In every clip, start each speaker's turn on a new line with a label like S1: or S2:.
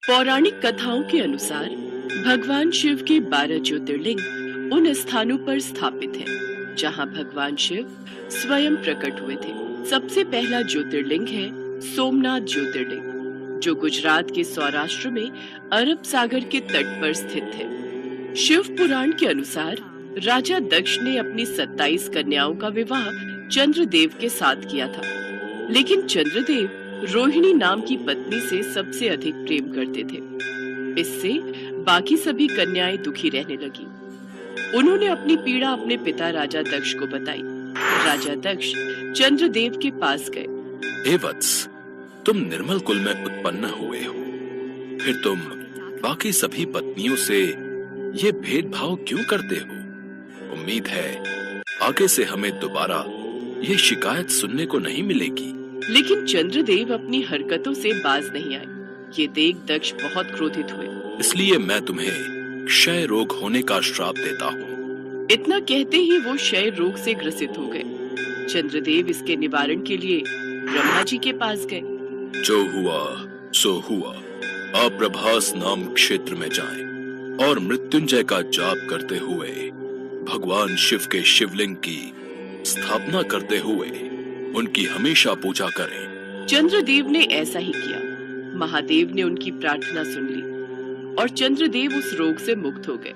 S1: पौराणिक कथाओं के अनुसार भगवान शिव के 12 ज्योतिर्लिंग उन स्थानों पर स्थापित हैं जहां भगवान शिव स्वयं प्रकट हुए थे। सबसे पहला ज्योतिर्लिंग है सोमनाथ ज्योतिर्लिंग, जो गुजरात के सौराष्ट्र में अरब सागर के तट पर स्थित है। शिव पुराण के अनुसार राजा दक्ष ने अपनी 27 कन्याओं का विवाह चंद्रदेव के साथ किया था, लेकिन चंद्रदेव रोहिणी नाम की पत्नी से सबसे अधिक प्रेम करते थे। इससे बाकी सभी कन्याएं दुखी रहने लगी। उन्होंने अपनी पीड़ा अपने पिता राजा दक्ष को बताई। राजा दक्ष चंद्रदेव के पास गए।
S2: हे वत्स, तुम निर्मल कुल में उत्पन्न हुए हो, फिर तुम बाकी सभी पत्नियों से ये भेदभाव क्यों करते हो? उम्मीद है आगे से हमें दोबारा ये शिकायत सुनने को नहीं मिलेगी।
S1: लेकिन चंद्रदेव अपनी हरकतों से बाज नहीं आए। ये देख दक्ष बहुत क्रोधित हुए।
S2: इसलिए मैं तुम्हें क्षय रोग होने का श्राप देता हूँ।
S1: इतना कहते ही वो क्षय रोग से ग्रसित हो गए। चंद्रदेव इसके निवारण के लिए ब्रह्मा जी के पास गए।
S2: जो हुआ सो हुआ। आप प्रभास नाम क्षेत्र में जाएं और मृत्युंजय का जाप करते हुए भगवान शिव के शिवलिंग की स्थापना करते हुए उनकी हमेशा पूजा करें।
S1: चंद्रदेव ने ऐसा ही किया। महादेव ने उनकी प्रार्थना सुन ली और चंद्रदेव उस रोग से मुक्त हो गए।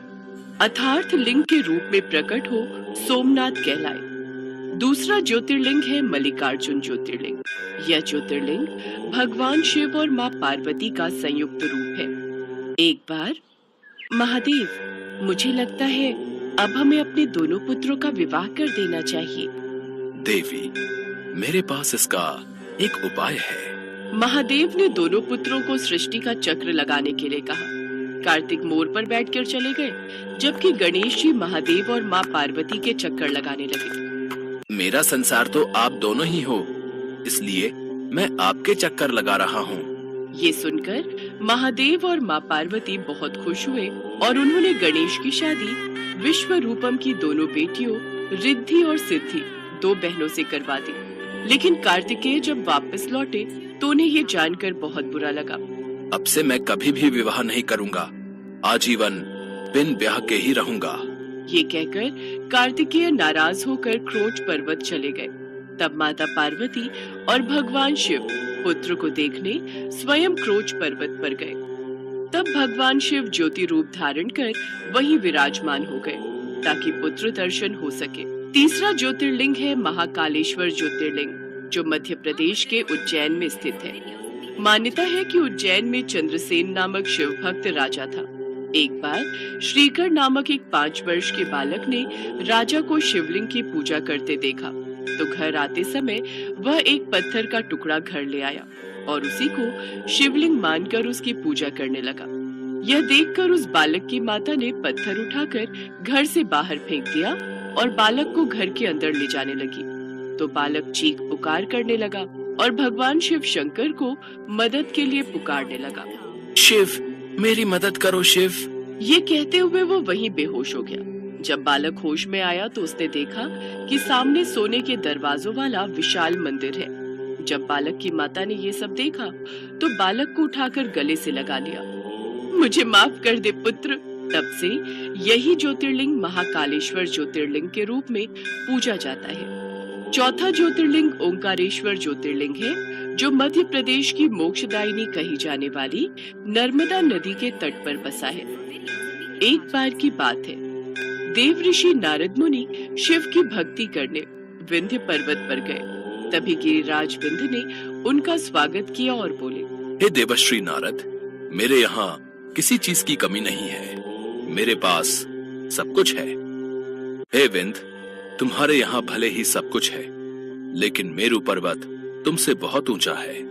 S1: अथार्थ लिंग के रूप में प्रकट हो सोमनाथ कहलाए। दूसरा ज्योतिर्लिंग है मल्लिकार्जुन ज्योतिर्लिंग। यह ज्योतिर्लिंग भगवान शिव और माँ पार्वती का संयुक्त रूप है। एक बार, महादेव, मुझे लगता है अब हमें अपने दोनों पुत्रों का विवाह कर देना चाहिए।
S2: देवी, मेरे पास इसका एक उपाय है।
S1: महादेव ने दोनों पुत्रों को सृष्टि का चक्र लगाने के लिए कहा। कार्तिक मोर पर बैठकर चले गए, जबकि गणेश जी महादेव और माँ पार्वती के चक्कर लगाने लगे।
S2: मेरा संसार तो आप दोनों ही हो, इसलिए मैं आपके चक्कर लगा रहा हूँ।
S1: ये सुनकर महादेव और माँ पार्वती बहुत खुश हुए और उन्होंने गणेश की शादी विश्वरूपम की दोनों बेटियों रिद्धि और सिद्धि, दो बहनों से करवा दी। लेकिन कार्तिकेय जब वापस लौटे तो उन्हें ये जानकर बहुत बुरा लगा।
S2: अब से मैं कभी भी विवाह नहीं करूंगा, आजीवन बिन ब्याह के ही रहूंगा।
S1: ये कहकर कार्तिकेय नाराज होकर क्रोच पर्वत चले गए। तब माता पार्वती और भगवान शिव पुत्र को देखने स्वयं क्रोच पर्वत पर गए। तब भगवान शिव ज्योति रूप धारण कर वहीं विराजमान हो गए ताकि पुत्र दर्शन हो सके। तीसरा ज्योतिर्लिंग है महाकालेश्वर ज्योतिर्लिंग, जो मध्य प्रदेश के उज्जैन में स्थित है। मान्यता है कि उज्जैन में चंद्रसेन नामक शिव भक्त राजा था। एक बार श्रीकर नामक एक 5 वर्ष के बालक ने राजा को शिवलिंग की पूजा करते देखा, तो घर आते समय वह एक पत्थर का टुकड़ा घर ले आया और उसी को शिवलिंग मानकर उसकी पूजा करने लगा। यह देखकर उस बालक की माता ने पत्थर उठाकर घर से बाहर फेंक दिया और बालक को घर के अंदर ले जाने लगी। तो बालक चीख पुकार करने लगा और भगवान शिव शंकर को मदद के लिए पुकारने लगा।
S2: शिव, मेरी मदद करो शिव।
S1: ये कहते हुए वो वहीं बेहोश हो गया। जब बालक होश में आया तो उसने देखा कि सामने सोने के दरवाजों वाला विशाल मंदिर है। जब बालक की माता ने ये सब देखा तो बालक को उठाकर गले से लगा लिया। मुझे माफ कर दे पुत्र। तब से यही ज्योतिर्लिंग महाकालेश्वर ज्योतिर्लिंग के रूप में पूजा जाता है। चौथा ज्योतिर्लिंग ओंकारेश्वर ज्योतिर्लिंग है, जो मध्य प्रदेश की मोक्षदायिनी कही जाने वाली नर्मदा नदी के तट पर बसा है। एक बार की बात है, देव ऋषि नारद मुनि शिव की भक्ति करने विंध्य पर्वत पर गए। तभी गिरिराज विंध्य ने उनका स्वागत किया और बोले,
S2: हे देवश्री नारद, मेरे यहाँ किसी चीज की कमी नहीं है, मेरे पास सब कुछ है। हे विंध्य, तुम्हारे यहाँ भले ही सब कुछ है, लेकिन मेरु पर्वत तुमसे बहुत ऊंचा है,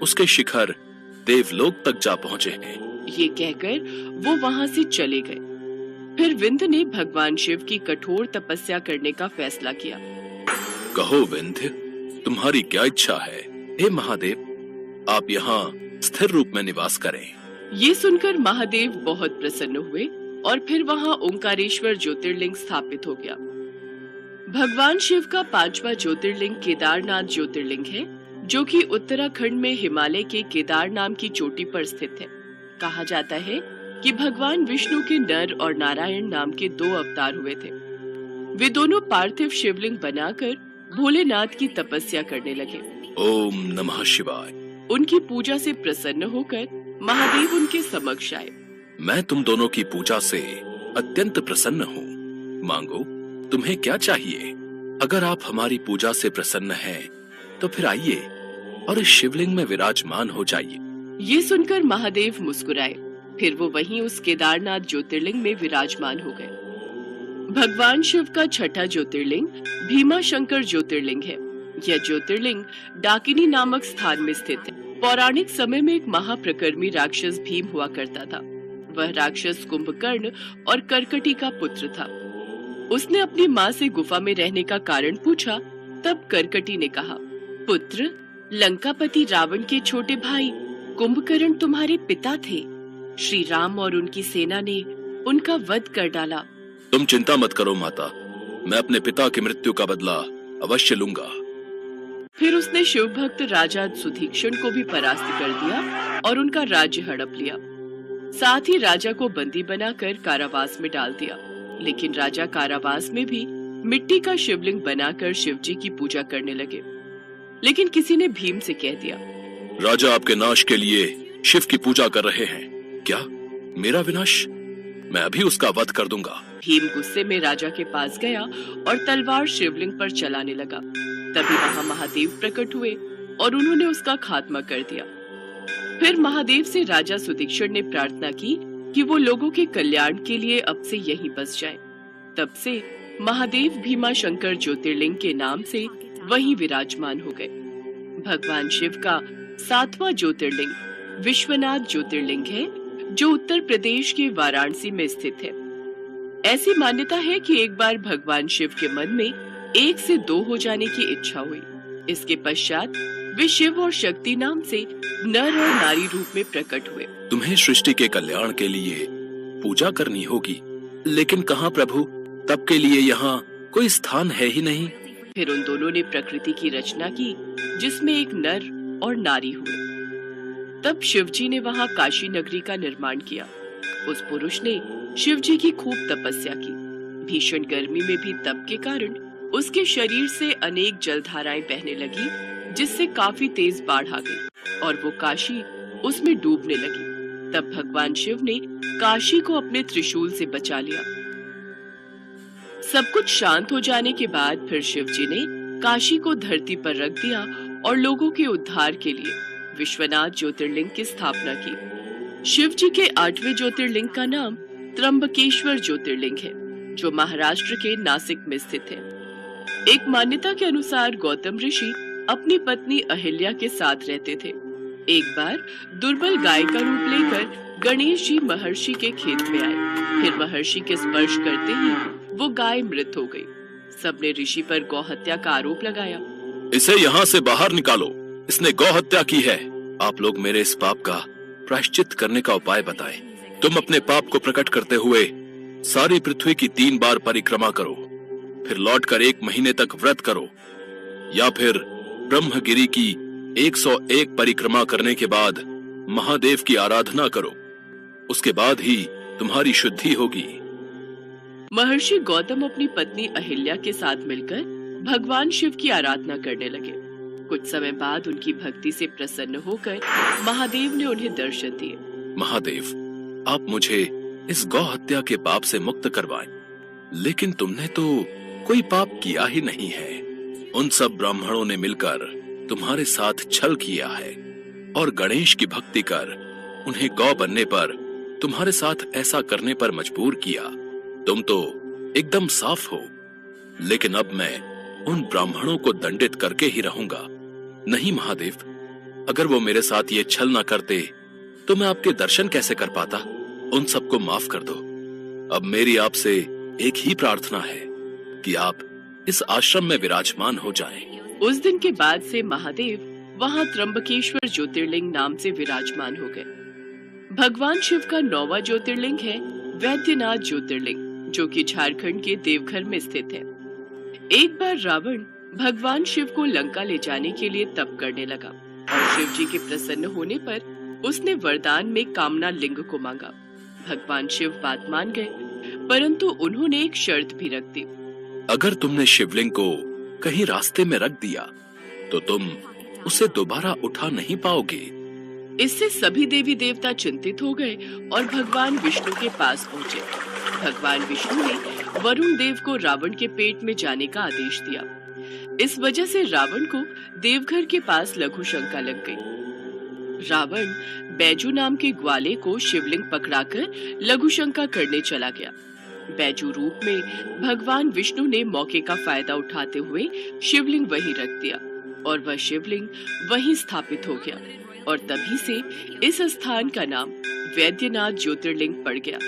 S2: उसके शिखर देवलोक तक जा पहुँचे हैं।
S1: ये कहकर वो वहाँ से चले गए। फिर विंध्य ने भगवान शिव की कठोर तपस्या करने का फैसला किया।
S2: कहो विंध्य, तुम्हारी क्या इच्छा है? हे महादेव, आप यहाँ स्थिर रूप में निवास करें।
S1: ये सुनकर महादेव बहुत प्रसन्न हुए और फिर वहाँ ओंकारेश्वर ज्योतिर्लिंग स्थापित हो गया। भगवान शिव का 5वां ज्योतिर्लिंग केदारनाथ ज्योतिर्लिंग है, जो कि उत्तराखंड में हिमालय के केदार नाम की चोटी पर स्थित है। कहा जाता है कि भगवान विष्णु के नर और नारायण नाम के 2 अवतार हुए थे। वे दोनों पार्थिव शिवलिंग बनाकर भोलेनाथ की तपस्या करने लगे।
S2: ओम नमः शिवाय।
S1: उनकी पूजा से प्रसन्न होकर महादेव उनके समक्ष आए।
S2: मैं तुम दोनों की पूजा से अत्यंत प्रसन्न हूँ। मांगो, तुम्हें क्या चाहिए? अगर आप हमारी पूजा से प्रसन्न हैं, तो फिर आइए और इस शिवलिंग में विराजमान हो जाइए।
S1: ये सुनकर महादेव मुस्कुराए। फिर वो वहीं उस केदारनाथ ज्योतिर्लिंग में विराजमान हो गए। भगवान शिव का छठा ज्योतिर्लिंग भीमा शंकर ज्योतिर्लिंग है। यह ज्योतिर्लिंग डाकिनी नामक स्थान में स्थित है। पौराणिक समय में एक महाप्रकर्मी राक्षस भीम हुआ करता था। वह राक्षस कुंभकर्ण और कर्कटी का पुत्र था। उसने अपनी माँ से गुफा में रहने का कारण पूछा। तब कर्कटी ने कहा, पुत्र, लंकापति रावण के छोटे भाई कुंभकर्ण तुम्हारे पिता थे। श्री राम और उनकी सेना ने उनका वध कर डाला।
S2: तुम चिंता मत करो माता, मैं अपने पिता की मृत्यु का बदला अवश्य लूंगा।
S1: फिर उसने शिव भक्त राजा सुधीक्षण को भी परास्त कर दिया और उनका राज्य हड़प लिया। साथ ही राजा को बंदी बनाकर कारावास में डाल दिया। लेकिन राजा कारावास में भी मिट्टी का शिवलिंग बनाकर शिव जी की पूजा करने लगे। लेकिन किसी ने भीम से कह दिया,
S2: राजा आपके नाश के लिए शिव की पूजा कर रहे हैं। क्या मेरा विनाश? मैं अभी उसका वध कर दूंगा।
S1: भीम गुस्से में राजा के पास गया और तलवार शिवलिंग पर चलाने लगा। तभी वहां महादेव प्रकट हुए और उन्होंने उसका खात्मा कर दिया। फिर महादेव से राजा सुदीक्षण ने प्रार्थना की कि वो लोगों के कल्याण के लिए अब से यहीं बस जाएं। तब से महादेव भीमा शंकर ज्योतिर्लिंग के नाम से वहीं विराजमान हो गए। भगवान शिव का 7वां ज्योतिर्लिंग विश्वनाथ ज्योतिर्लिंग है, जो उत्तर प्रदेश के वाराणसी में स्थित है। ऐसी मान्यता है कि एक बार भगवान शिव के मन में 1 से 2 हो जाने की इच्छा हुई। इसके पश्चात वे शिव और शक्ति नाम से नर और नारी रूप में प्रकट हुए।
S2: तुम्हें सृष्टि के कल्याण के लिए पूजा करनी होगी, लेकिन कहाँ प्रभु? तब के लिए यहाँ कोई स्थान है ही नहीं।
S1: फिर उन दोनों ने प्रकृति की रचना की, जिसमें एक नर और नारी हुए। तब शिव जी ने वहाँ काशी नगरी का निर्माण किया। उस पुरुष ने शिव जी की खूब तपस्या की। भीषण गर्मी में भी तप के कारण उसके शरीर से अनेक जलधाराएं बहने लगी, जिससे काफी तेज बाढ़ आ गई और वो काशी उसमें डूबने लगी। तब भगवान शिव ने काशी को अपने त्रिशूल से बचा लिया। सब कुछ शांत हो जाने के बाद फिर शिव जी ने काशी को धरती पर रख दिया और लोगों के उद्धार के लिए विश्वनाथ ज्योतिर्लिंग की स्थापना की। शिव जी के 8वें ज्योतिर्लिंग का नाम त्र्यंबकेश्वर ज्योतिर्लिंग है, जो महाराष्ट्र के नासिक में स्थित है। एक मान्यता के अनुसार गौतम ऋषि अपनी पत्नी अहिल्या के साथ रहते थे। एक बार दुर्बल गाय का रूप लेकर गणेश जी महर्षि के खेत में आए। फिर महर्षि के स्पर्श करते ही वो गाय मृत हो गई। सबने ऋषि पर गौहत्या का आरोप लगाया।
S2: इसे यहाँ से बाहर निकालो, इसने गौहत्या की है। आप लोग मेरे इस पाप का प्रायश्चित करने का उपाय बताएं। तुम अपने पाप को प्रकट करते हुए सारी पृथ्वी की 3 बार परिक्रमा करो, फिर लौटकर 1 महीने तक व्रत करो, या फिर ब्रह्मगिरी की 101 परिक्रमा करने के बाद महादेव की आराधना करो। उसके बाद ही तुम्हारी शुद्धि होगी।
S1: महर्षि गौतम अपनी पत्नी अहिल्या के साथ मिलकर भगवान शिव की आराधना करने लगे। कुछ समय बाद उनकी भक्ति से प्रसन्न होकर महादेव ने उन्हें दर्शन दिए।
S2: महादेव, आप मुझे इस गौ हत्या के पाप से मुक्त करवाएं। लेकिन तुमने तो कोई पाप किया ही नहीं है। उन सब ब्राह्मणों ने मिलकर तुम्हारे साथ छल किया है और गणेश की भक्ति कर उन्हें गौ बनने पर तुम्हारे साथ ऐसा करने पर मजबूर किया। तुम तो एकदम साफ हो, लेकिन अब मैं उन ब्राह्मणों को दंडित करके ही रहूंगा। नहीं महादेव, अगर वो मेरे साथ ये छल ना करते तो मैं आपके दर्शन कैसे कर पाता। उन सबको माफ कर दो। अब मेरी आपसे एक ही प्रार्थना है कि आप इस आश्रम में विराजमान हो जाएं।
S1: उस दिन के बाद से महादेव वहां त्र्यंबकेश्वर ज्योतिर्लिंग नाम से विराजमान हो गए। भगवान शिव का 9वां ज्योतिर्लिंग है वैद्यनाथ ज्योतिर्लिंग, जो कि झारखंड के देवघर में स्थित है। एक बार रावण भगवान शिव को लंका ले जाने के लिए तप करने लगा और शिव जी के प्रसन्न होने पर उसने वरदान में कामना लिंग को मांगा। भगवान शिव बात मान गए, परंतु उन्होंने एक शर्त भी रख दी।
S2: अगर तुमने शिवलिंग को कहीं रास्ते में रख दिया तो तुम उसे दोबारा उठा नहीं पाओगे।
S1: इससे सभी देवी देवता चिंतित हो गए और भगवान विष्णु के पास पहुंचे। भगवान विष्णु ने वरुण देव को रावण के पेट में जाने का आदेश दिया। इस वजह से रावण को देवघर के पास लघु शंका लग गई। रावण बैजू नाम के ग्वाले को शिवलिंग पकड़ाकर लघु शंका करने चला गया। बैजू रूप में भगवान विष्णु ने मौके का फायदा उठाते हुए शिवलिंग वहीं रख दिया और वह शिवलिंग वहीं स्थापित हो गया और तभी से इस स्थान का नाम वैद्यनाथ ज्योतिर्लिंग पड़ गया।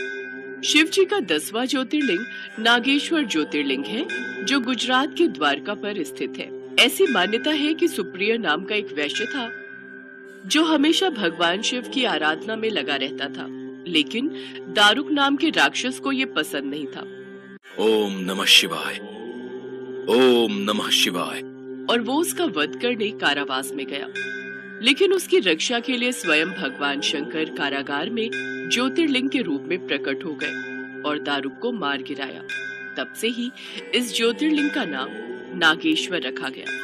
S1: शिव जी का 10वां ज्योतिर्लिंग नागेश्वर ज्योतिर्लिंग है, जो गुजरात के द्वारका पर स्थित है। ऐसी मान्यता है कि सुप्रिय नाम का एक वैश्य था जो हमेशा भगवान शिव की आराधना में लगा रहता था, लेकिन दारुक नाम के राक्षस को ये पसंद नहीं था।
S2: ओम नमः शिवाय, ओम नमः शिवाय।
S1: और वो उसका वध करने कारावास में गया, लेकिन उसकी रक्षा के लिए स्वयं भगवान शंकर कारागार में ज्योतिर्लिंग के रूप में प्रकट हो गए और दारुक को मार गिराया। तब से ही इस ज्योतिर्लिंग का नाम नागेश्वर रखा गया।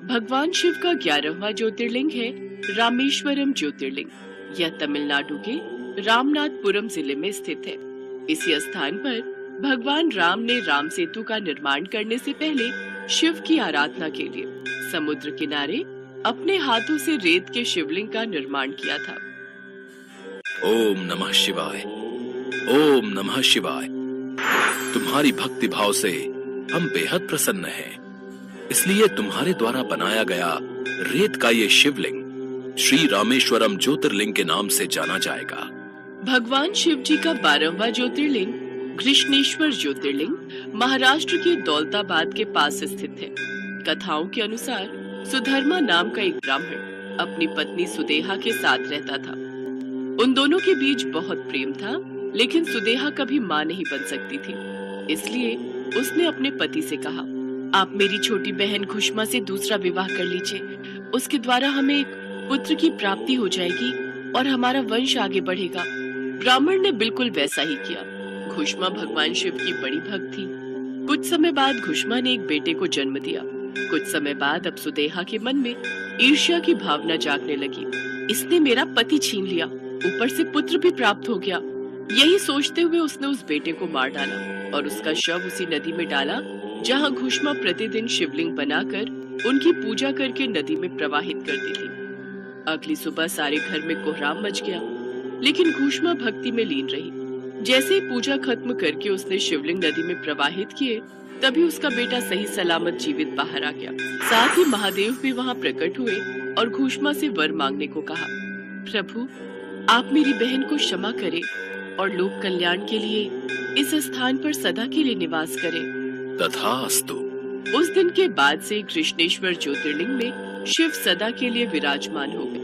S1: भगवान शिव का 11वां ज्योतिर्लिंग है रामेश्वरम ज्योतिर्लिंग। यह तमिलनाडु के रामनाथपुरम जिले में स्थित है। इसी स्थान पर भगवान राम ने राम सेतु का निर्माण करने से पहले शिव की आराधना के लिए समुद्र किनारे अपने हाथों से रेत के शिवलिंग का निर्माण किया था।
S2: ओम नमः शिवाय, ओम नमः शिवाय। तुम्हारी भक्ति भाव से हम बेहद प्रसन्न हैं, इसलिए तुम्हारे द्वारा बनाया गया रेत का ये शिवलिंग श्री रामेश्वरम ज्योतिर्लिंग के नाम से जाना जाएगा।
S1: भगवान शिव जी का 12वां ज्योतिर्लिंग कृष्णेश्वर ज्योतिर्लिंग महाराष्ट्र के दौलताबाद के पास स्थित है। कथाओं के अनुसार सुधर्मा नाम का एक ब्राह्मण अपनी पत्नी सुदेहा के साथ रहता था। उन दोनों के बीच बहुत प्रेम था, लेकिन सुदेहा कभी मां नहीं बन सकती थी। इसलिए उसने अपने पति से कहा, आप मेरी छोटी बहन खुशमा से दूसरा विवाह कर लीजिए। उसके द्वारा हमें एक पुत्र की प्राप्ति हो जाएगी और हमारा वंश आगे बढ़ेगा। ब्राह्मण ने बिल्कुल वैसा ही किया। खुशमा भगवान शिव की बड़ी भक्त थी। कुछ समय बाद खुशमा ने एक बेटे को जन्म दिया। कुछ समय बाद अब सुदेहा के मन में ईर्ष्या की भावना जागने लगी। इसने मेरा पति छीन लिया, ऊपर से पुत्र भी प्राप्त हो गया। यही सोचते हुए उसने उस बेटे को मार डाला और उसका शव उसी नदी में डाला जहां खुशमा प्रतिदिन शिवलिंग बनाकर उनकी पूजा करके नदी में प्रवाहित करती थी। अगली सुबह सारे घर में कोहराम मच गया, लेकिन खुशमा भक्ति में लीन रही। जैसे ही पूजा खत्म करके उसने शिवलिंग नदी में प्रवाहित किए, तभी उसका बेटा सही सलामत जीवित बाहर आ गया। साथ ही महादेव भी वहां प्रकट हुए और खुशमा से वर मांगने को कहा। प्रभु, आप मेरी बहन को क्षमा करें और लोक कल्याण के लिए इस स्थान पर सदा के लिए निवास करें।
S2: तथास्तु।
S1: उस दिन के बाद से कृष्णेश्वर ज्योतिर्लिंग में शिव सदा के लिए विराजमान हो गए।